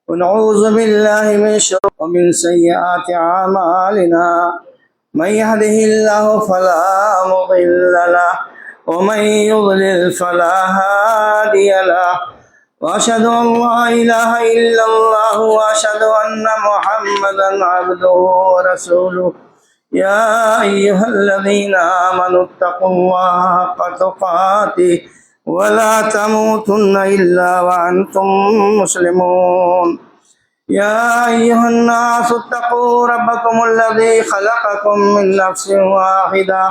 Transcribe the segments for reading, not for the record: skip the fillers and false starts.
ونعوذ بالله من شرور ومن سيئات أعمالنا من يهده الله فلا مضل له ومن يضلل فلا هادي له وأشهد أن لا إله إلا الله وأشهد أن محمدا عبده ورسوله يا أيها الذين آمنوا اتقوا الله حق تقاته ولا تموتن إلا وأنتم مسلمون يا أيها الناس اتقوا ربكم الذي خلقكم من نفس واحدة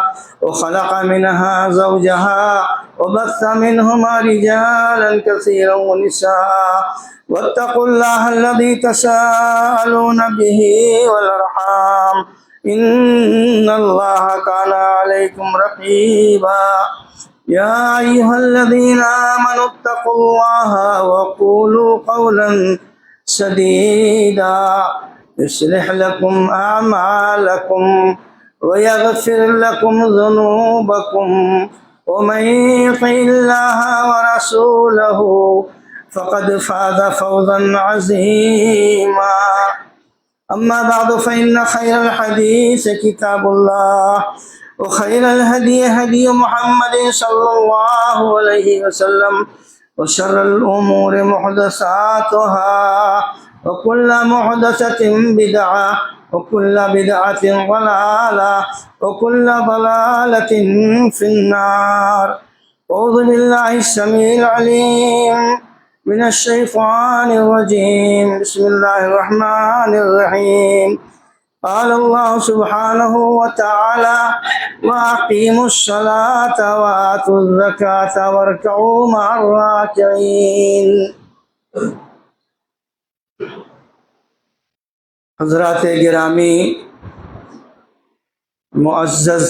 وخلق منها زوجها وبث منهما رجالا كثيرا ونساء واتقوا الله الذي تساءلون به والأرحام إن الله كان عليكم رقيبا يا أيها الذين آمنوا اتقوا الله وقولوا قولا سديدا يصلح لكم أعمالكم ويغفر لكم ذنوبكم ومن يطع الله ورسوله فقد فاز فوزا عظيما أما بعد فإن خير الحديث كتاب الله وخير الهدي هدي محمد صلى الله عليه وسلم وشر الأمور محدثاتها وكل محدثة بدعة وكل بدعة ضلالة وكل ضلالة في النار. أعوذ بالله السميع العليم من الشيطان الرجيم. بسم الله الرحمن الرحيم. قال الله سبحانه وتعالى وأقيموا الصلاة وآتوا الزكاة واركعوا مع الراكعين. حضرات گرامی، معزز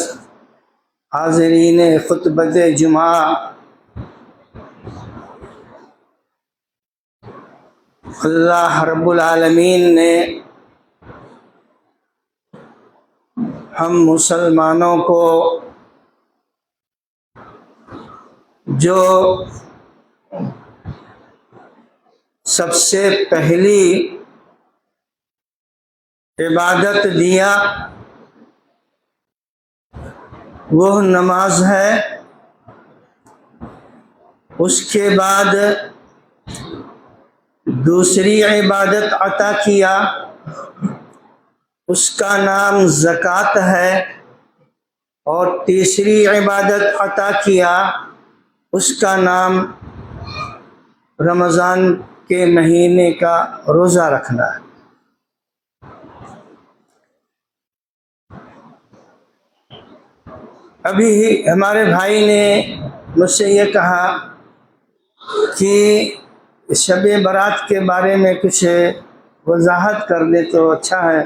حاضرین خطبۃ جمعہ، اللہ رب العالمین نے ہم مسلمانوں کو جو سب سے پہلی عبادت دیا وہ نماز ہے، اس کے بعد دوسری عبادت عطا کیا، اس کا نام زکوٰۃ ہے، اور تیسری عبادت عطا کیا، اس کا نام رمضان کے مہینے کا روزہ رکھنا ہے۔ ابھی ہمارے بھائی نے مجھ سے یہ کہا کہ شب برات کے بارے میں کچھ وضاحت کر دے تو اچھا ہے۔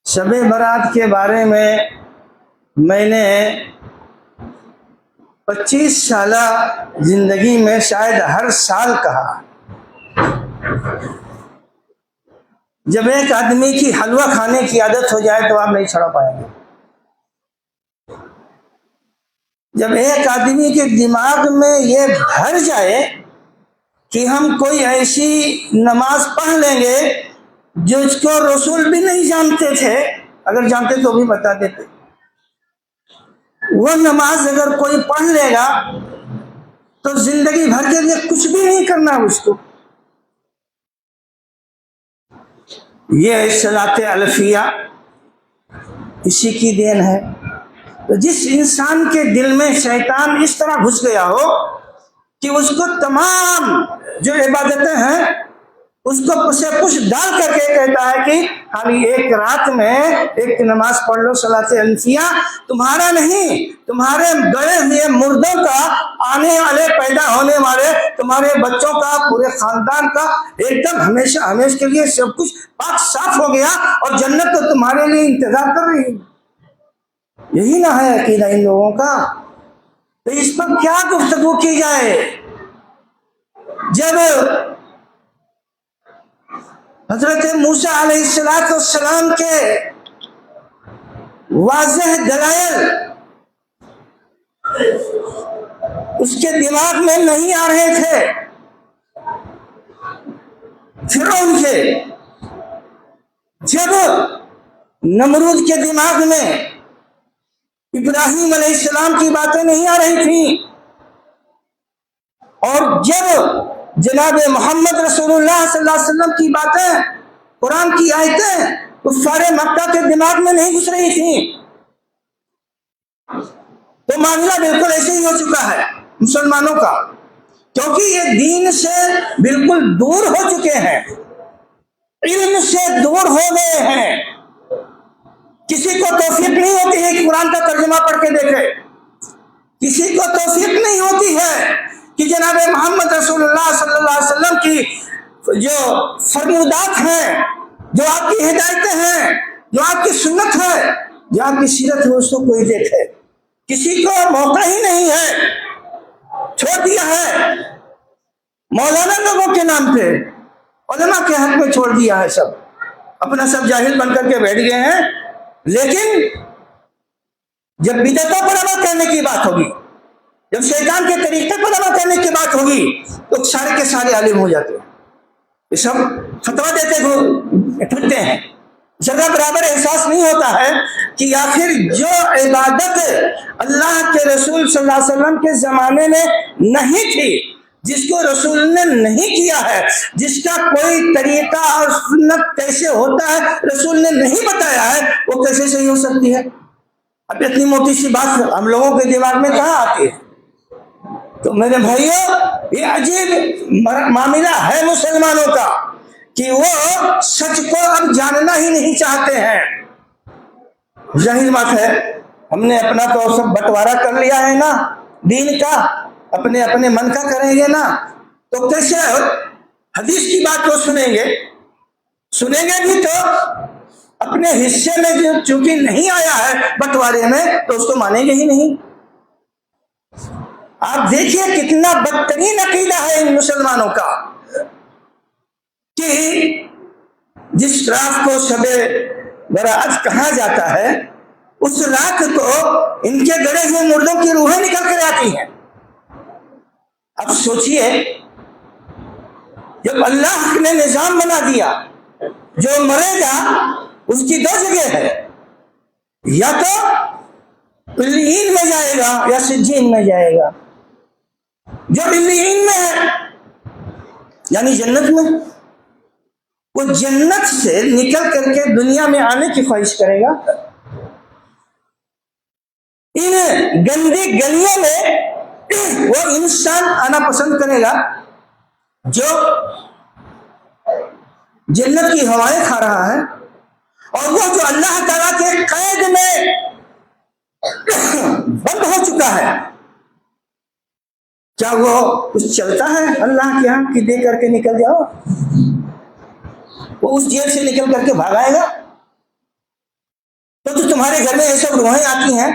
شب برات کے بارے میں نے 25 سالہ زندگی میں شاید ہر سال کہا، جب ایک آدمی کی حلوہ کھانے کی عادت ہو جائے تو آپ نہیں چھڑا پائیں گے۔ جب ایک آدمی کے دماغ میں یہ بھر جائے کہ ہم کوئی ایسی نماز پڑھ لیں گے جو اس کو رسول بھی نہیں جانتے تھے، اگر جانتے تو بھی بتا دیتے، وہ نماز اگر کوئی پڑھ لے گا تو زندگی بھر کے لیے کچھ بھی نہیں کرنا اس کو۔ یہ صلاۃ الفیہ اسی کی دین ہے۔ تو جس انسان کے دل میں شیطان اس طرح گھس گیا ہو کہ اس کو تمام جو عبادتیں ہیں اس کو پسے پش ڈال کر کے کہتا ہے کہ خالی ایک رات میں ایک نماز پڑھ لو صلاۃ الفیہ، تمہارا نہیں، تمہارے گئے ہوئے مردوں کا، آنے والے پیدا ہونے والے تمہارے بچوں کا، پورے خاندان کا ایک دم ہمیشہ ہمیشہ کے لیے سب کچھ پاک صاف ہو گیا اور جنت تو تمہارے لیے انتظار کر رہی ہے۔ یہی نہ ہے عقیدہ ان لوگوں کا، تو اس پر کیا گفتگو کی جائے؟ جب حضرت موسیٰ علیہ السلام کے واضح دلائل اس کے دماغ میں نہیں آ رہے تھے، فرعون کے جب نمرود کے دماغ میں ابراہیم علیہ السلام کی باتیں نہیں آ رہی تھیں، اور جب جناب محمد رسول اللہ صلی اللہ علیہ وسلم کی باتیں، قرآن کی آیتیں کفار مکہ کے دماغ میں نہیں گھس رہی تھیں، تو معاملہ بالکل ایسے ہی ہو چکا ہے مسلمانوں کا، کیونکہ یہ دین سے بالکل دور ہو چکے ہیں، علم سے دور ہو گئے ہیں۔ کسی کو توفیق نہیں ہوتی ہے کہ قرآن کا ترجمہ پڑھ کے دیکھے، کسی کو توفیق نہیں ہوتی ہے کہ جناب محمد رسول اللہ صلی اللہ علیہ وسلم کی جو فرمودات ہیں، جو آپ کی ہدایتیں ہیں، جو آپ کی سنت ہے، جو آپ کی سیرت ہے، اس کو کوئی دیکھے۔ کسی کو موقع ہی نہیں ہے، چھوڑ دیا ہے مولانا لوگوں کے نام پہ، علماء کے حق میں چھوڑ دیا ہے، سب اپنا سب جاہل بن کر کے بیٹھ گئے ہیں۔ لیکن جب بدعتوں پر عمل کرنے کی بات ہوگی، جب شیطان کے طریقے پر عمل کرنے کی بات ہوگی، تو سارے کے سارے عالم ہو جاتے ہیں، یہ سب فتویٰ دیتے پھرتے ہیں۔ جگہ برابر احساس نہیں ہوتا ہے کہ آخر جو عبادت اللہ کے رسول صلی اللہ علیہ وسلم کے زمانے میں نہیں تھی، جس کو رسول نے نہیں کیا ہے، جس کا کوئی طریقہ اور سنت کیسے ہوتا ہے رسول نے نہیں بتایا ہے، وہ کیسے صحیح ہو سکتی ہے؟ اب اتنی موٹی سی بات ہم لوگوں کے دماغ میں کہاں آتی ہے؟ تو میرے بھائیوں، یہ عجیب معاملہ ہے مسلمانوں کا کہ وہ سچ کو اب جاننا ہی نہیں چاہتے ہیں۔ ظاہر بات ہے، ہم نے اپنا تو سب بٹوارا کر لیا ہے نا دین کا، اپنے اپنے من کا کریں گے نا، تو کیسے حدیث کی بات کو سنیں گے بھی تو اپنے حصے میں جو چونکہ نہیں آیا ہے بٹوارے میں، تو اس کو مانیں گے ہی نہیں۔ آپ دیکھیے کتنا بدترین عقیدہ ہے ان مسلمانوں کا کہ جس رات کو شب برات کہا جاتا ہے، اس رات کو ان کے گڑے ہوئے مردوں کی روحیں نکل کر آتی ہیں۔ اب سوچئے، جب اللہ نے نظام بنا دیا، جو مرے گا اس کی دو جگہ ہے، یا تو علیین میں جائے گا یا سجین میں جائے گا۔ جو علیین میں ہے یعنی جنت میں، وہ جنت سے نکل کر کے دنیا میں آنے کی خواہش کرے گا، ان گندی گلیوں میں وہ انسان آنا پسند کرے گا جو جنت کی ہوائیں کھا رہا ہے، اور وہ جو اللہ تعالیٰ کے قید میں بند ہو چکا ہے، کیا وہ کچھ چلتا ہے اللہ کے ہاں کہ دے کر کے نکل جاؤ؟ وہ اس جیل سے نکل کر کے بھاگائے گا؟ تو تمہارے گھر میں یہ سب روحیں آتی ہیں،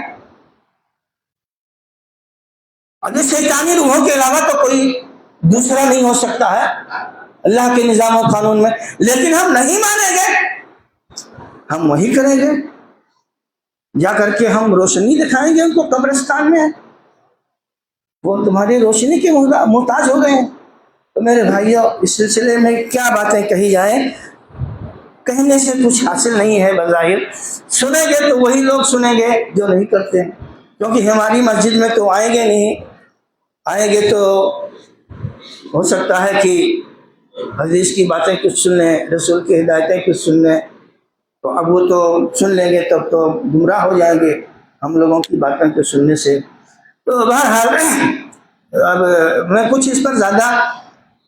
اور شیطانی روحوں کے علاوہ تو کوئی دوسرا نہیں ہو سکتا ہے اللہ کے نظام و قانون میں، لیکن ہم نہیں مانیں گے، ہم وہی کریں گے، جا کر کے ہم روشنی دکھائیں گے ان کو قبرستان میں، وہ تمہاری روشنی کے محتاج ہو گئے ہیں۔ تو میرے بھائیوں، اس سلسلے میں کیا باتیں کہی جائیں، کہنے سے کچھ حاصل نہیں ہے بظاہر، سنیں گے تو وہی لوگ سنیں گے جو نہیں کرتے ہیں، کیونکہ ہماری مسجد میں تو آئیں گے نہیں، آئیں گے تو ہو سکتا ہے کہ حدیث کی باتیں کچھ سن لیں، رسول کی ہدایتیں کچھ سن لیں، تو اب وہ تو سن لیں گے، تب تو گمراہ ہو جائیں گے ہم لوگوں کی باتیں کو سننے سے۔ تو بہرحال اب میں کچھ اس پر زیادہ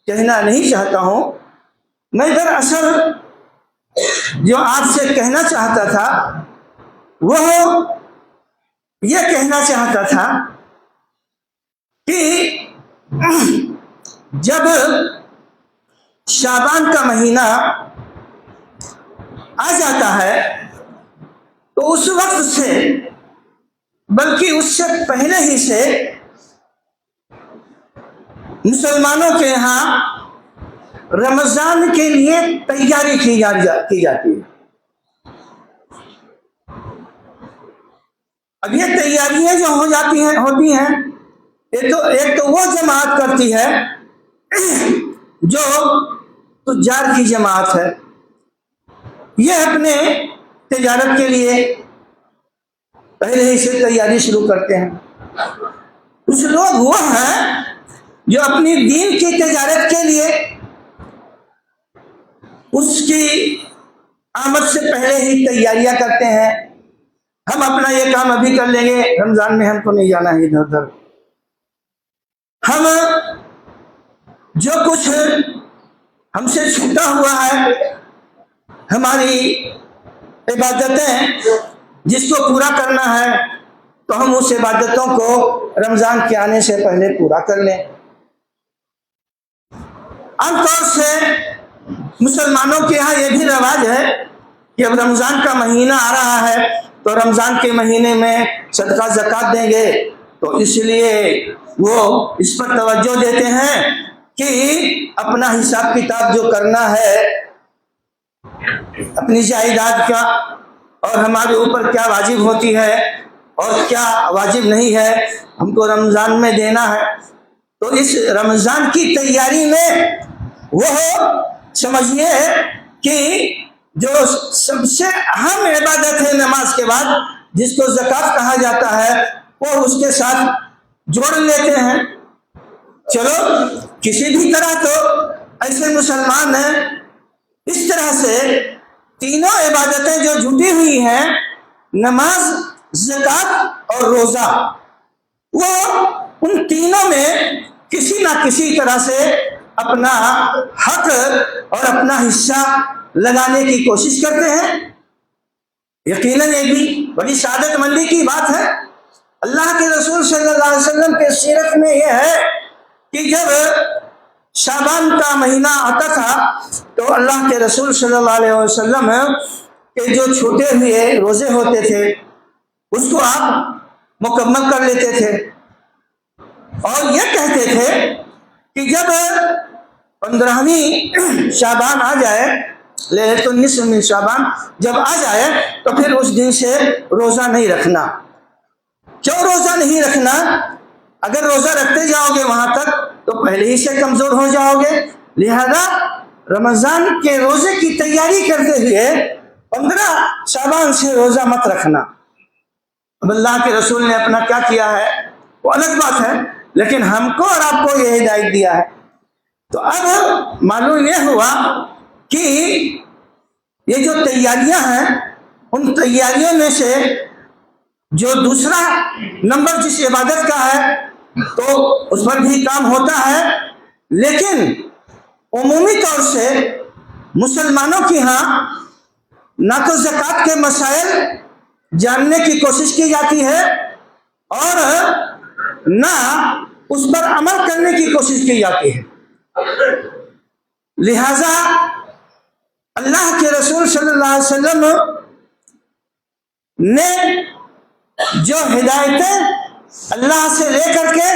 کہنا نہیں چاہتا ہوں، میں دراصل جو آپ سے کہنا چاہتا تھا وہ یہ کہنا چاہتا تھا کہ جب شعبان کا مہینہ آ جاتا ہے تو اس وقت سے، بلکہ اس سے پہلے ہی سے، مسلمانوں کے ہاں رمضان کے لیے تیاری کی جاتی ہے۔ اب یہ تیاریاں جو ہوتی ہیں ایک تو وہ جماعت کرتی ہے جو تجار کی جماعت ہے، یہ اپنے تجارت کے لیے پہلے ہی سے تیاری شروع کرتے ہیں۔ کچھ لوگ وہ ہیں جو اپنی دین کی تجارت کے لیے اس کی آمد سے پہلے ہی تیاریاں کرتے ہیں۔ ہم اپنا یہ کام ابھی کر لیں گے، رمضان میں ہم کو نہیں جانا ہے ادھر ادھر، ہم جو کچھ ہم سے چھوٹا ہوا ہے، ہماری عبادتیں جس کو پورا کرنا ہے، تو ہم اس عبادتوں کو رمضان کے آنے سے پہلے پورا کر لیں۔ عام طور سے مسلمانوں کے یہاں یہ بھی رواج ہے کہ اب رمضان کا مہینہ آ رہا ہے تو رمضان کے مہینے میں صدقہ زکوٰۃ دیں گے، تو اس لیے وہ اس پر توجہ دیتے ہیں کہ اپنا حساب کتاب جو کرنا ہے اپنی جائیداد کا، اور ہمارے اوپر کیا واجب ہوتی ہے اور کیا واجب نہیں ہے، ہم کو رمضان میں دینا ہے۔ تو اس رمضان کی تیاری میں وہ سمجھیے کہ جو سب سے اہم عبادت ہے نماز کے بعد، جس کو زکوٰۃ کہا جاتا ہے، وہ اس کے ساتھ جوڑ لیتے ہیں۔ چلو کسی بھی طرح تو ایسے مسلمان ہیں، اس طرح سے تینوں عبادتیں جو جھوٹی ہوئی ہیں، نماز، زکوٰۃ اور روزہ، وہ ان تینوں میں کسی نہ کسی طرح سے اپنا حق اور اپنا حصہ لگانے کی کوشش کرتے ہیں۔ یقیناً یہ بھی بڑی سعادت مندی کی بات ہے۔ اللہ کے رسول صلی اللہ علیہ وسلم کے سیرت میں یہ ہے کہ جب شعبان کا مہینہ آتا تھا تو اللہ کے رسول صلی اللہ علیہ وسلم کے جو چھوٹے ہوئے روزے ہوتے تھے اس کو آپ مکمل کر لیتے تھے، اور یہ کہتے تھے کہ جب 15ویں شعبان آ جائے، لیلۃ النصف من شعبان جب آ جائے، تو پھر اس دن سے روزہ نہیں رکھنا۔ کیوں روزہ نہیں رکھنا؟ اگر روزہ رکھتے جاؤ گے وہاں تک تو پہلے ہی سے کمزور ہو جاؤ گے، لہذا رمضان کے روزے کی تیاری کرتے ہوئے 15 شعبان سے روزہ مت رکھنا۔ اب اللہ کے رسول نے اپنا کیا کیا ہے وہ الگ بات ہے، لیکن ہم کو اور آپ کو یہ ہدایت دیا ہے۔ تو اب معلوم یہ ہوا کہ یہ جو تیاریاں ہیں، ان تیاریوں میں سے جو دوسرا نمبر جس عبادت کا ہے تو اس پر بھی کام ہوتا ہے، لیکن عمومی طور سے مسلمانوں کے ہاں نہ تو زکوٰۃ کے مسائل جاننے کی کوشش کی جاتی ہے اور نہ اس پر عمل کرنے کی کوشش کی جاتی ہے۔ لہذا اللہ کے رسول صلی اللہ علیہ وسلم نے جو ہدایتیں اللہ سے لے کر کے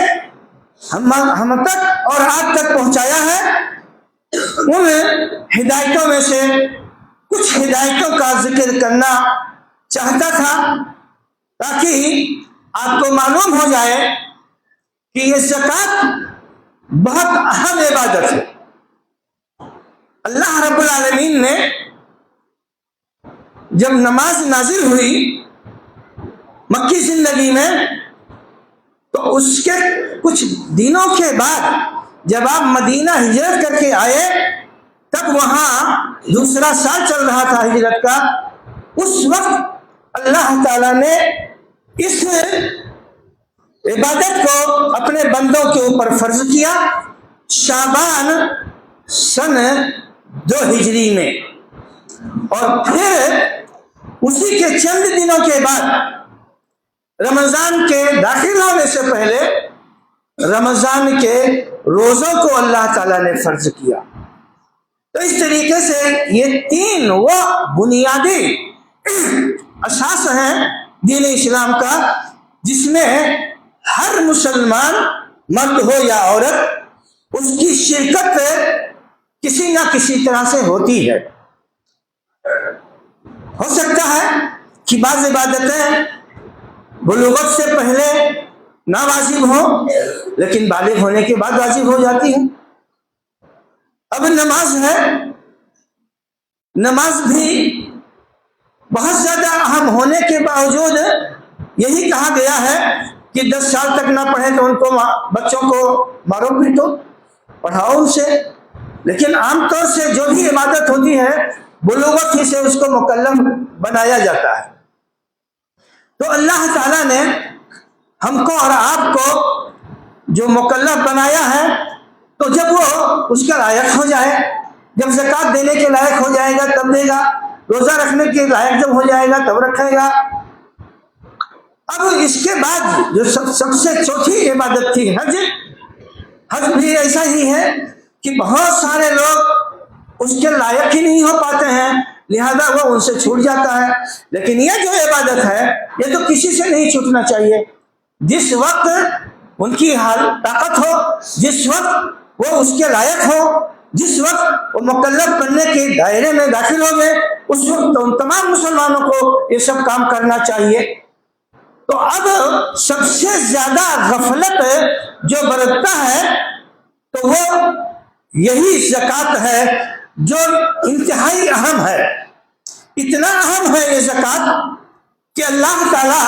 ہم تک اور آپ تک پہنچایا ہے، ان ہدایتوں میں سے کچھ ہدایتوں کا ذکر کرنا چاہتا تھا تاکہ آپ کو معلوم ہو جائے کہ یہ زکوٰۃ بہت اہم عبادت ہے۔ اللہ رب العالمین نے جب نماز نازل ہوئی مکی زندگی میں، تو اس کے کچھ دنوں کے بعد جب آپ مدینہ ہجرت کر کے آئے، تب وہاں دوسرا سال چل رہا تھا ہجرت کا، اس وقت اللہ تعالیٰ نے اس عبادت کو اپنے بندوں کے اوپر فرض کیا، شعبان سن 2 ہجری میں، اور پھر اسی کے چند دنوں کے بعد رمضان کے داخل ہونے سے پہلے رمضان کے روزوں کو اللہ تعالیٰ نے فرض کیا۔ تو اس طریقے سے یہ 3 وہ بنیادی اساس ہیں دین اسلام کا، جس میں ہر مسلمان مرد ہو یا عورت اس کی شرکت کسی نہ کسی طرح سے ہوتی ہے۔ ہو سکتا ہے کہ بعض عبادتیں بلوغت سے پہلے نہ واجب ہوں، لیکن بالغ ہونے کے بعد واجب ہو جاتی ہیں۔ اب نماز ہے، نماز بھی بہت زیادہ اہم ہونے کے باوجود یہی کہا گیا ہے کہ 10 سال تک نہ پڑھے تو ان کو بچوں کو مارو پیٹو، پڑھاؤ ان سے. لیکن عام طور سے جو بھی عبادت ہوتی ہے بلوغت ہی سے اس کو مکلف بنایا جاتا ہے. تو اللہ تعالیٰ نے ہم کو اور آپ کو جو مکلف بنایا ہے، تو جب وہ اس کا لائق ہو جائے، جب زکوٰۃ دینے کے لائق ہو جائے گا تب دے گا، روزہ رکھنے کے لائق جب ہو جائے گا تب رکھے گا. اب اس کے بعد جو سب سے چوتھی عبادت تھی حج، حج بھی ایسا ہی ہے کہ بہت سارے لوگ اس کے لائق ہی نہیں ہو پاتے ہیں، لہذا وہ ان سے چھوٹ جاتا ہے. لیکن یہ جو عبادت ہے یہ تو کسی سے نہیں چھوٹنا چاہیے. جس وقت ان کی طاقت ہو، جس وقت وہ اس کے لائق ہو، جس وقت وہ مکلف بننے کے دائرے میں داخل ہو گئے، اس وقت ان تمام مسلمانوں کو یہ سب کام کرنا چاہیے. تو اب سب سے زیادہ غفلت جو برتتا ہے تو وہ یہی زکوٰۃ ہے جو انتہائی اہم ہے. اتنا اہم ہے یہ زکوٰۃ کہ اللہ تعالیٰ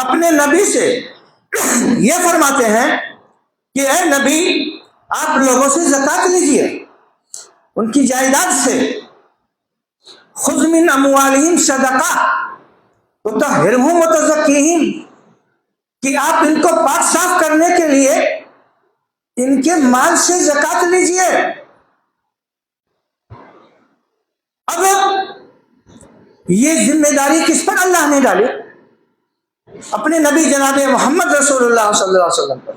اپنے نبی سے یہ فرماتے ہیں کہ اے نبی آپ لوگوں سے زکوٰۃ لیجیے، ان کی جائیداد سے. خذ من اموالہم صدقہ تطہرہم وتزکیہم، کہ آپ ان کو پاک صاف کرنے کے لیے ان کے مال سے زکوٰۃ لیجیے. اب یہ ذمہ داری کس پر اللہ نے ڈالی؟ اپنے نبی جناب محمد رسول اللہ صلی اللہ علیہ وسلم پر،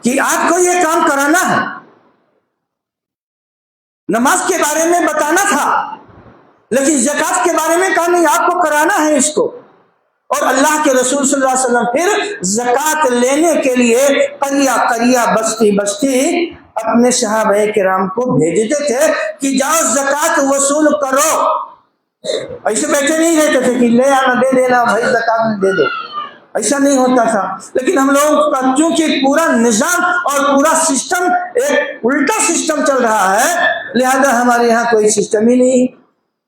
کہ آپ کو یہ کام کرانا ہے. نماز کے بارے میں بتانا تھا لیکن زکوٰۃ کے بارے میں کہا نہیں، آپ کو کرانا ہے اس کو. اور اللہ کے رسول صلی اللہ علیہ وسلم پھر زکوٰۃ لینے کے لیے قریہ قریہ بستی بستی اپنے صحابہ کرام کو بھیجتے تھے کہ جاؤ زکوٰۃ وصول کرو. ایسے بیٹھے نہیں رہتے تھے کہ لے آنا دے دینا بھائی زکوٰۃ دے دو، ایسا نہیں ہوتا تھا. لیکن ہم لوگوں کا چونکہ پورا نظام اور پورا سسٹم ایک الٹا سسٹم چل رہا ہے، لہذا ہمارے یہاں کوئی سسٹم ہی نہیں.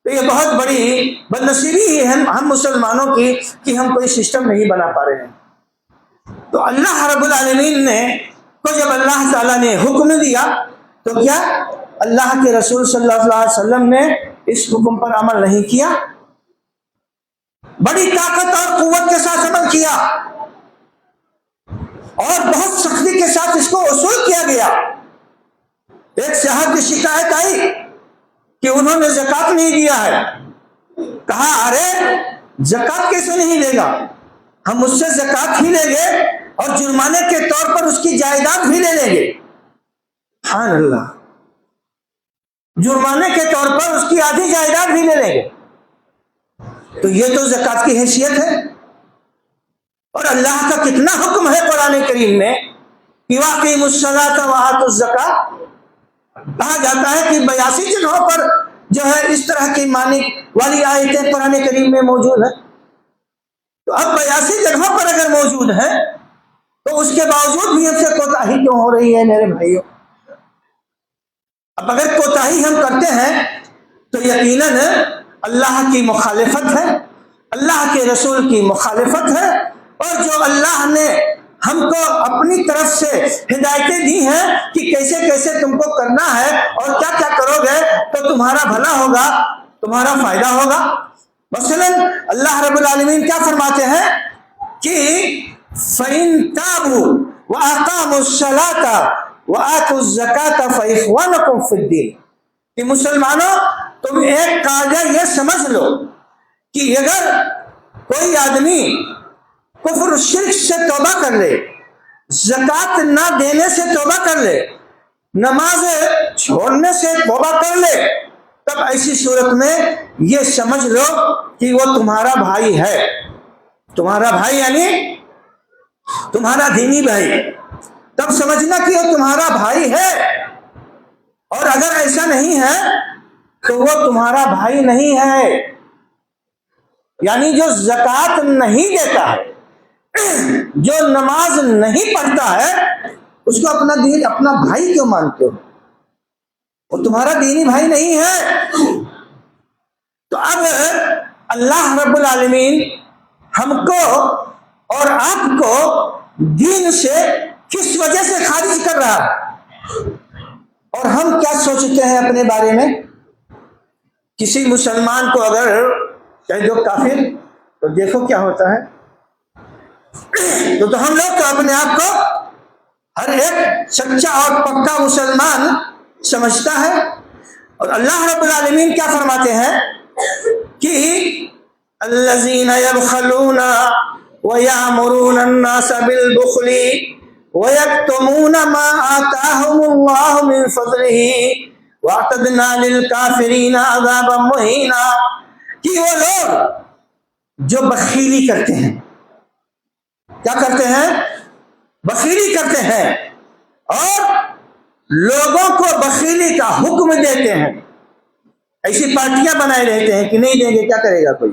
تو یہ بہت بڑی بدنصیبی ہی ہے ہم مسلمانوں کی کہ ہم کوئی سسٹم نہیں بنا پا رہے ہیں. تو اللہ رب العالمین نے کو جب اللہ تعالیٰ نے حکم دیا تو کیا اللہ کے رسول صلی اللہ علیہ وسلم نے اس حکم پر عمل نہیں کیا؟ بڑی طاقت اور قوت کے ساتھ عمل کیا اور بہت سختی کے ساتھ اس کو وصول کیا گیا. ایک صاحب کی شکایت آئی کہ انہوں نے زکوٰۃ نہیں دیا ہے. کہا ارے زکوٰۃ کیسے نہیں دے گا، ہم اس سے زکوٰۃ ہی لیں گے اور جرمانے کے طور پر اس کی جائیداد بھی لے لیں گے. سبحان اللہ، جرمانے کے طور پر اس کی آدھی جائیداد بھی لے لیں گے. تو یہ تو زکوٰۃ کی حیثیت ہے. اور اللہ کا کتنا حکم ہے قرآن کریم میں کہ وَأَقِیمُوا الصَّلَاةَ وَآتُوا الزَّکَاةَ. کہا جاتا ہے کہ 82 جگہوں پر جو ہے اس طرح کی معنی والی آیتیں قرآن کریم میں موجود ہیں. تو اب 82 جگہوں پر اگر موجود ہے تو اس کے باوجود بھی ہم سے کوتاہی کیوں ہو رہی ہے میرے بھائیوں؟ اب اگر کوتاہی ہم کرتے ہیں تو یقیناً اللہ کی مخالفت ہے، اللہ کے رسول کی مخالفت ہے. اور جو اللہ نے ہم کو اپنی طرف سے ہدایتیں دی ہیں کہ کیسے کیسے تم کو کرنا ہے اور کیا کیا کرو گے تو تمہارا بھلا ہوگا، تمہارا فائدہ ہوگا. مثلا اللہ رب العالمین کیا فرماتے ہیں کہ فَإِن تَابُوا وَأَقَامُوا الصَّلَاةَ وَآتُوا الزَّكَاةَ فَإِخْوَانُكُمْ فِي الدِّينِ. کہ مسلمانوں تم ایک قاعدہ یہ سمجھ لو کہ اگر کوئی آدمی کفر و شرک سے توبہ کر لے، زکوٰۃ نہ دینے سے توبہ کر لے، نماز چھوڑنے سے توبہ کر لے، تب ایسی صورت میں یہ سمجھ لو کہ وہ تمہارا بھائی ہے. تمہارا بھائی یعنی تمہارا دینی بھائی. تب سمجھنا کہ وہ تمہارا بھائی ہے. اور اگر ایسا نہیں ہے تو وہ تمہارا بھائی نہیں ہے. یعنی جو زکوٰۃ نہیں دیتا ہے، جو نماز نہیں پڑھتا ہے، اس کو اپنا دین اپنا بھائی کیوں مانتے ہو؟ وہ تمہارا دینی بھائی نہیں ہے۔ تو اب اللہ رب العالمین ہم کو اور آپ کو دین سے کس وجہ سے خارج کر رہا ہے، اور ہم کیا سوچتے ہیں اپنے بارے میں؟ کسی مسلمان کو اگر کہہ دو کافر، تو دیکھو کیا ہوتا ہے۔ تو ہم لوگ تو اپنے آپ کو ہر ایک سچا اور پکا مسلمان سمجھتا ہے، اور اللہ رب العالمین کیا فرماتے ہیں کہ الذین یبخلون ویأمرون الناس بالبخل ویکتمون ما آتاہم اللہ من فضلہ واعتدنا للکافرین عذابا مہینا، کہ وہ لوگ جو بخیلی کرتے ہیں، کیا کرتے ہیں؟ بخیلی کرتے ہیں، اور لوگوں کو بخیلی کا حکم دیتے ہیں۔ ایسی پارٹیاں بنائے رہتے ہیں کہ نہیں دیں گے، کیا کرے گا کوئی؟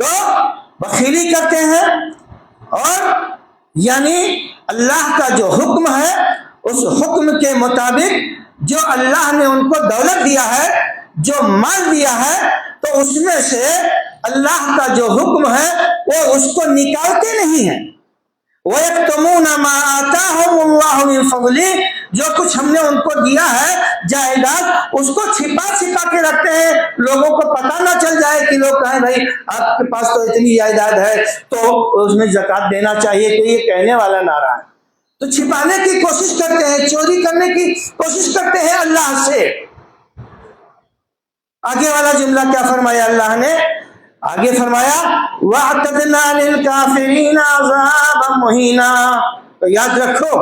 تو بخیلی کرتے ہیں، اور یعنی اللہ کا جو حکم ہے اس حکم کے مطابق جو اللہ نے ان کو دولت دیا ہے، جو مال دیا ہے، تو اس میں سے اللہ کا جو حکم ہے وہ اس کو نکالتے نہیں ہیں۔ وَيَكْتُمُونَ مَا آتَاهُمُ اللَّهُ مِنْ فَضْلِهِ، جو کچھ ہم نے ان کو دیا ہے جائیداد، اس کو چھپا کے رکھتے ہیں، لوگوں کو پتہ نہ چل جائے کہ لوگ کہیں بھائی آپ کے پاس تو اتنی جائیداد ہے تو اس میں زکوٰۃ دینا چاہیے، تو یہ کہنے والا نعرہ ہے، تو چھپانے کی کوشش کرتے ہیں، چوری کرنے کی کوشش کرتے ہیں اللہ سے۔ آگے والا جملہ کیا فرمایا اللہ نے؟ آگے فرمایا وَاعْتَدْنَا لِلْكَافِرِينَ عَذَابًا مُهِينًا۔ تو یاد رکھو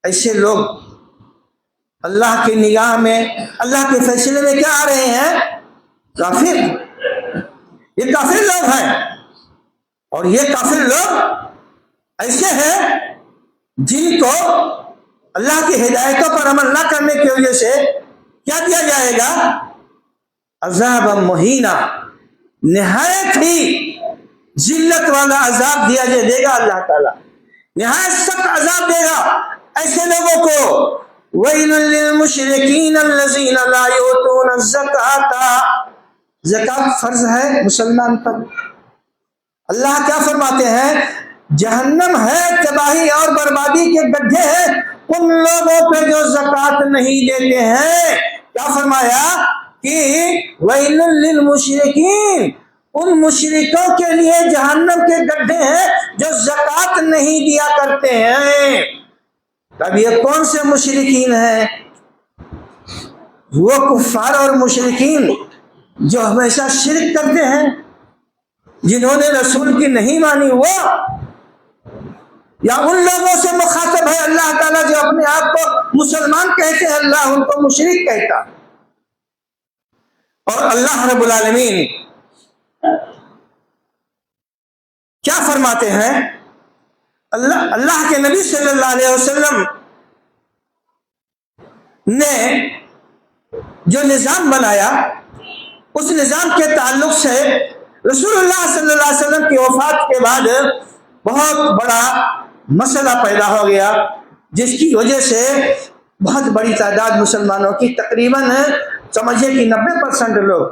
ایسے لوگ اللہ کی نگاہ میں، اللہ کے فیصلے میں کیا آ رہے ہیں؟ کافر۔ یہ کافر لوگ ہیں، اور یہ کافر لوگ ایسے ہیں جن کو اللہ کی ہدایتوں پر عمل نہ کرنے کی وجہ سے کیا دیا جائے گا؟ عذاب مہینہ، نہایت ہی ذلت والا عذاب دے گا اللہ تعالیٰ، نہایت سخت عذاب دے گا ایسے لوگوں کو۔ وَيْلٌ لِّلْمُشْرِكِينَ الَّذِينَ لَا يُؤْتُونَ الزَّكَاةَ، زکوٰۃ فرض ہے مسلمان پر۔ اللہ کیا فرماتے ہیں؟ جہنم ہے، تباہی اور بربادی کے گڈھے ہیں ان لوگوں پہ جو زکوٰۃ نہیں دیتے ہیں۔ کیا فرمایا کہ وَيْلٌ لِّلْمُشْرِكِينَ، ان مشرکوں کے لیے جہنم کے گڈھے ہیں جو زکوٰۃ نہیں دیا کرتے ہیں۔ اب یہ کون سے مشرکین ہیں؟ وہ کفار اور مشرکین جو ہمیشہ شرک کرتے ہیں، جنہوں نے رسول کی نہیں مانی، وہ یا ان لوگوں سے مخاطب ہے اللہ تعالیٰ جو اپنے آپ کو مسلمان کہتے ہیں، اللہ ان کو مشرک کہتا۔ اور اللہ رب العالمین کیا فرماتے ہیں؟ اللہ کے نبی صلی اللہ علیہ وسلم نے جو نظام بنایا، اس نظام کے تعلق سے رسول اللہ صلی اللہ علیہ وسلم کی وفات کے بعد بہت بڑا مسئلہ پیدا ہو گیا، جس کی وجہ سے بہت بڑی تعداد مسلمانوں کی، تقریباً سمجھے کہ 90% لوگ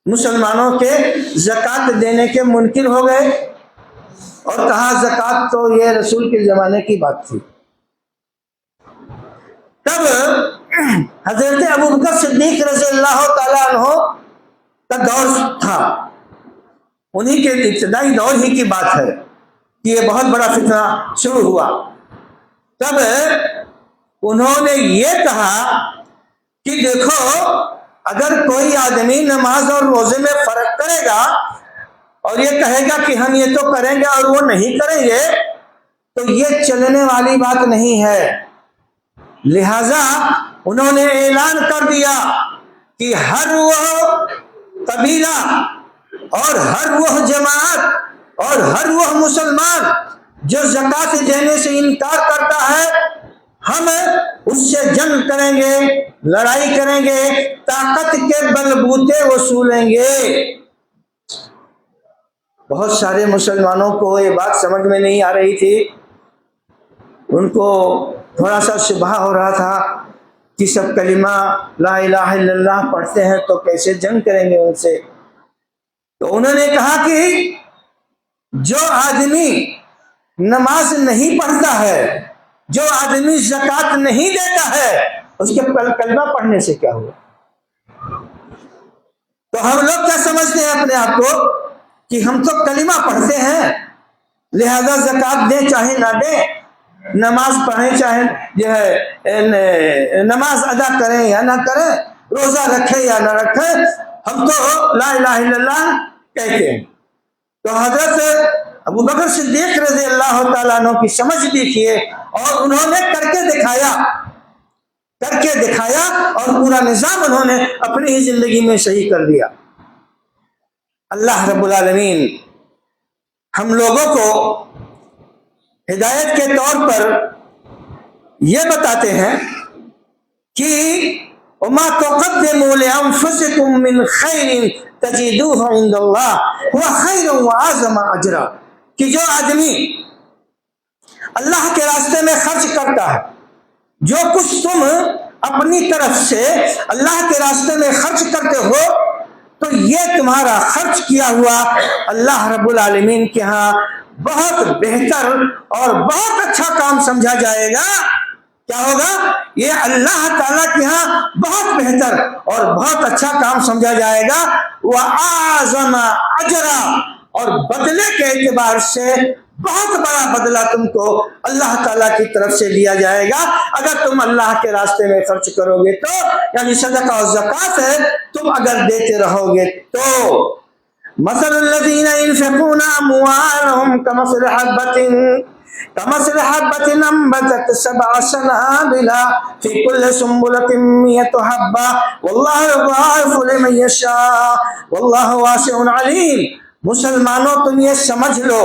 مسلمانوں کے زکوٰۃ دینے کے منکر ہو گئے، اور کہا زکوٰۃ تو یہ رسول کے زمانے کی بات تھی۔ تب حضرت ابوبکر صدیق رضی اللہ تعالیٰ عنہ کا دور تھا، انہی کے ابتدائی دور ہی کی بات ہے کہ یہ بہت بڑا فتنہ شروع ہوا۔ تب انہوں نے یہ کہا کہ دیکھو، اگر کوئی آدمی نماز اور روزے میں فرق کرے گا اور یہ کہے گا کہ ہم یہ تو کریں گے اور وہ نہیں کریں گے، تو یہ چلنے والی بات نہیں ہے۔ لہذا انہوں نے اعلان کر دیا کہ ہر وہ قبیلہ اور ہر وہ جماعت اور ہر وہ مسلمان جو زکوٰۃ دینے سے انکار کرتا ہے، ہم اس سے جنگ کریں گے، لڑائی کریں گے، طاقت کے بلبوتے وصولیں گے۔ بہت سارے مسلمانوں کو یہ بات سمجھ میں نہیں آ رہی تھی، ان کو تھوڑا سا شبہ ہو رہا تھا کہ سب کلمہ لا الہ الا اللہ پڑھتے ہیں تو کیسے جنگ کریں گے ان سے؟ تو انہوں نے کہا کہ جو آدمی نماز نہیں پڑھتا ہے، جو آدمی زکوٰۃ نہیں دیتا ہے، اس کے کلمہ پڑھنے سے کیا ہوا؟ تو ہم لوگ کیا سمجھتے ہیں اپنے آپ کو کہ ہم تو کلمہ پڑھتے ہیں، لہذا زکوٰۃ دیں چاہے نہ دیں، نماز پڑھیں چاہے جو ہے نماز ادا کریں یا نہ کریں، روزہ رکھیں یا نہ رکھیں، ہم تو لا الہ الا اللہ کہتے ہیں۔ تو حضرت ابو بکر صدیق رضی اللہ تعالیٰ عنہ کی سمجھ دیکھیے، اور انہوں نے کر کے دکھایا اور پورا نظام انہوں نے اپنی ہی زندگی میں صحیح کر دیا۔ اللہ رب العالمین ہم لوگوں کو ہدایت کے طور پر یہ بتاتے ہیں کہ وَمَا تُقَدِّمُوا لِأَنفُسِكُم مِّنْ خَيْرٍ تَجِدُوهُ عِندَ اللَّهِ هُوَ خَيْرٌ وَأَعْظَمُ أَجْرًا، کہ جو آدمی اللہ کے راستے میں خرچ کرتا ہے، جو کچھ تم اپنی طرف سے اللہ کے راستے میں خرچ کرتے ہو، تو یہ تمہارا خرچ کیا ہوا اللہ رب العالمین کے ہاں بہت بہتر اور بہت اچھا کام سمجھا جائے گا۔ کیا ہوگا؟ یہ اللہ تعالیٰ کے ہاں بہت بہتر اور بہت اچھا کام سمجھا جائے گا، وَأَعْظَمَ أَجْرًا، اور بدلے کے اعتبار سے بہت بڑا بدلہ تم کو اللہ تعالیٰ کی طرف سے دیا جائے گا اگر تم اللہ کے راستے میں خرچ کرو گے تو، یعنی صدقہ اور زکوٰۃ ہے تم اگر دیتے رہو گے تو۔ مثل الذین ينفقون اموالهم كمثل حبة انبتت 7 سنابل في كل سنبلة 100 حبة والله يضاعف لمن يشاء والله واسع علیم۔ مسلمانوں تم یہ سمجھ لو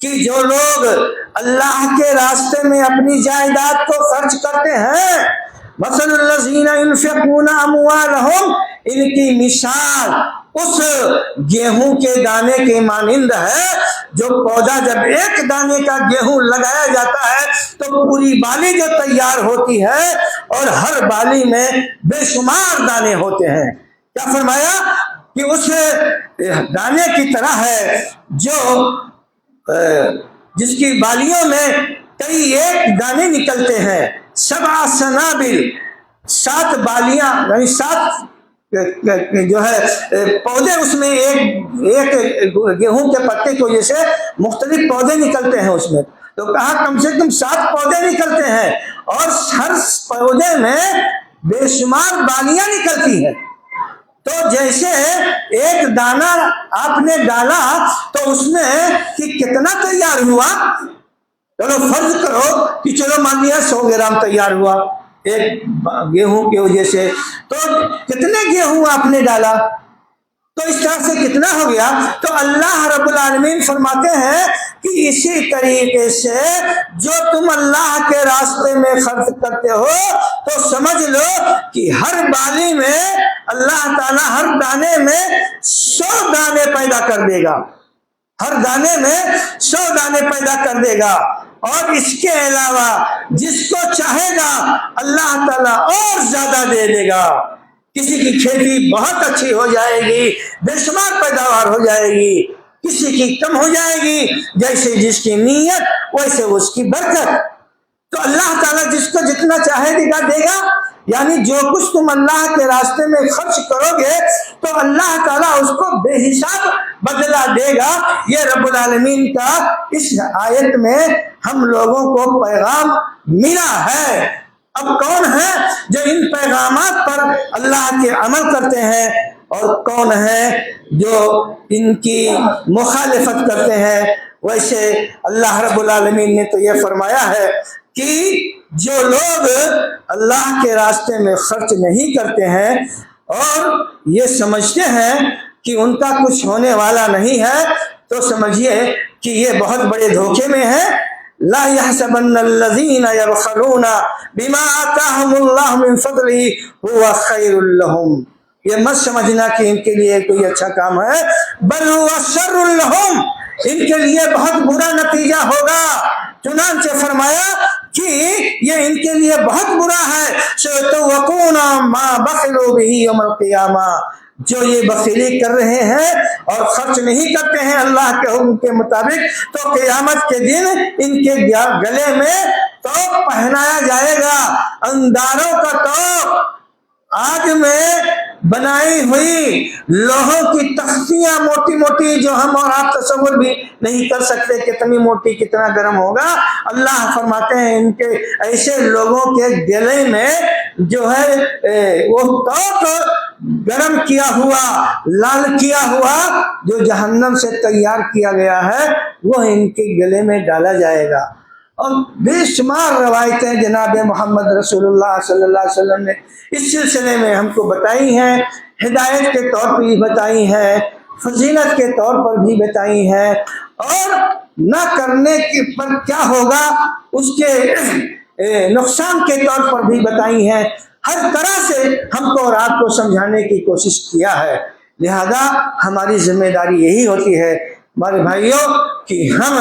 کہ جو لوگ اللہ کے راستے میں اپنی جائیداد کو خرچ کرتے ہیں، مثل الذین ينفقون اموالهم، ان کی مثال اس گیہوں کے دانے کے مانند ہے جو پودا جب ایک دانے کا گیہوں لگایا جاتا ہے تو پوری بالی جو تیار ہوتی ہے اور ہر بالی میں بے شمار دانے ہوتے ہیں۔ کیا فرمایا کہ اس دانے کی طرح ہے جو جس کی بالیوں میں کئی ایک دانے نکلتے ہیں، 7 سنابل، 7 بالیاں، یعنی 7 جو ہے پودے، اس میں ایک گیہوں کے پتے کی وجہ سے مختلف پودے نکلتے ہیں اس میں، تو کہا کم سے کم 7 پودے نکلتے ہیں اور ہر پودے میں بے شمار بالیاں نکلتی ہیں۔ تو جیسے ایک دانہ آپ نے ڈالا تو اس میں کہ کتنا تیار ہوا، چلو فرض کرو کہ چلو مان لیا 100 گرام تیار ہوا ایک گیہوں کی وجہ سے، تو کتنے گیہوں آپ نے ڈالا تو اس طرح سے کتنا ہو گیا؟ تو اللہ رب العالمین فرماتے ہیں کہ اسی طریقے سے جو تم اللہ کے راستے میں خرچ کرتے ہو تو سمجھ لو کہ ہر بالی میں اللہ تعالیٰ ہر دانے میں 100 دانے پیدا کر دے گا، ہر دانے میں 100 دانے پیدا کر دے گا، اور اس کے علاوہ جس کو چاہے گا اللہ تعالیٰ اور زیادہ دے دے گا۔ کسی کی کھیتی بہت اچھی ہو جائے گی، بے شمار پیداوار ہو جائے گی، کسی کی کم ہو جائے گی، جیسے جس کی نیت ویسے اس کی برکت۔ تو اللہ تعالیٰ جس کو جتنا چاہے دے گا، یعنی جو کچھ تم اللہ کے راستے میں خرچ کرو گے تو اللہ تعالیٰ اس کو بے حساب بدلہ دے گا۔ یہ رب العالمین کا اس آیت میں ہم لوگوں کو پیغام ملا ہے۔ اب کون ہے جو ان پیغامات پر اللہ کے عمل کرتے ہیں اور کون ہے جو ان کی مخالفت کرتے ہیں؟ ویسے اللہ رب العالمین نے تو یہ فرمایا ہے کہ جو لوگ اللہ کے راستے میں خرچ نہیں کرتے ہیں اور یہ سمجھتے ہیں کہ ان کا کچھ ہونے والا نہیں ہے، تو سمجھیے کہ یہ بہت بڑے دھوکے میں ہے۔ لا يحسبن الذين يبخلون بما آتاهم الله من فضله هو خير لهم، یہ مت سمجھنا کہ ان کے لیے کوئی اچھا کام ہے، بل هو شر لهم، ان کے لیے بہت برا نتیجہ ہوگا۔ چنانچہ فرمایا کہ یہ ان کے لیے بہت برا ہے، سیطوقون ما بخلوا به یوم القیامہ، جو یہ بخیلی کر رہے ہیں اور خرچ نہیں کرتے ہیں اللہ کے حکم کے مطابق، تو قیامت کے دن ان کے گلے میں توق پہنایا جائے گا، انداروں کا توق، آگ میں بنائی ہوئی لوہوں کی تختیاں موٹی موٹی، جو ہم اور آپ تصور بھی نہیں کر سکتے کتنی موٹی، کتنا گرم ہوگا۔ اللہ فرماتے ہیں ان کے ایسے لوگوں کے گلے میں جو ہے وہ توق گرم کیا ہوا، لال کیا ہوا، جو جہنم سے تیار کیا گیا ہے، وہ ان کے گلے میں ڈالا جائے گا۔ اور بے شمار روایتیں جناب محمد رسول اللہ صلی اللہ علیہ وسلم نے اس سلسلے میں ہم کو بتائی ہیں، ہدایت کے طور پر بھی بتائی ہیں، فضیلت کے طور پر بھی بتائی ہیں، اور نہ کرنے پر کیا ہوگا اس کے نقصان کے طور پر بھی بتائی ہیں۔ ہر طرح سے ہم کو اور آپ کو سمجھانے کی کوشش کیا ہے، لہذا ہماری ذمہ داری یہی ہوتی ہے ہمارے بھائیوں کہ ہم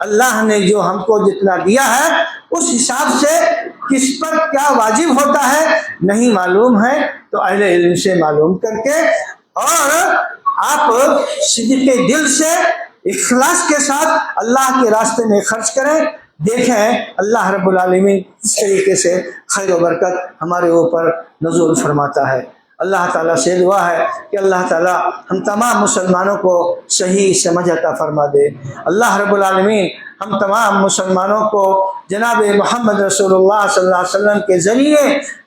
اللہ نے جو ہم کو جتنا دیا ہے اس حساب سے کس پر کیا واجب ہوتا ہے نہیں معلوم ہے تو اہل علم سے معلوم کر کے، اور آپ صدق دل سے اخلاص کے ساتھ اللہ کے راستے میں خرچ کریں۔ دیکھیں اللہ رب العالمین اس طریقے سے خیر و برکت ہمارے اوپر نزول فرماتا ہے۔ اللہ تعالیٰ سے دعا ہے کہ اللہ تعالیٰ ہم تمام مسلمانوں کو صحیح سمجھ عطا فرما دے۔ اللہ رب العالمین ہم تمام مسلمانوں کو جناب محمد رسول اللہ صلی اللہ علیہ وسلم کے ذریعے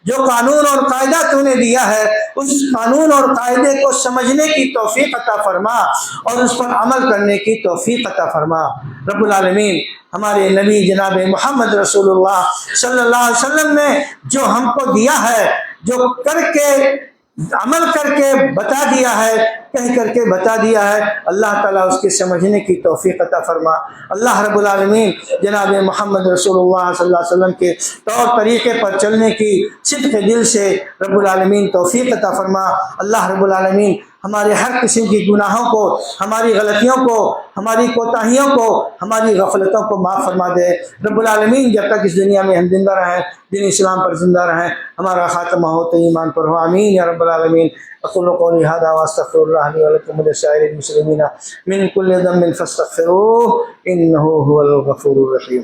جو قانون اور قاعدہ تو نے دیا ہے اس قانون اور قاعدے کو سمجھنے کی توفیق عطا فرما اور اس پر عمل کرنے کی توفیق عطا فرما۔ رب العالمین ہمارے نبی جناب محمد رسول اللہ صلی اللہ علیہ وسلم نے جو ہم کو دیا ہے، جو کر کے عمل کر کے بتا دیا ہے، کہہ کر کے بتا دیا ہے، اللہ تعالیٰ اس کے سمجھنے کی توفیق عطا فرما۔ اللہ رب العالمین جناب محمد رسول اللہ صلی اللہ علیہ وسلم کے طور طریقے پر چلنے کی صدق دل سے رب العالمین توفیق عطا فرما۔ اللہ رب العالمین ہمارے ہر قسم کی گناہوں کو، ہماری غلطیوں کو، ہماری کوتاہیوں کو، ہماری غفلتوں کو معاف فرما دے۔ رب العالمین جب تک اس دنیا میں ہم زندہ رہیں، دین اسلام پر زندہ رہیں، ہمارا خاتمہ ہو تو ایمان پر ہو، آمین یا رب العالمین۔ اقول قولی ھذا واستغفر اللہ لی ولکم ولسائر المسلمین من کل ذنب فاستغفروہ انہ ھو الغفور الرحیم۔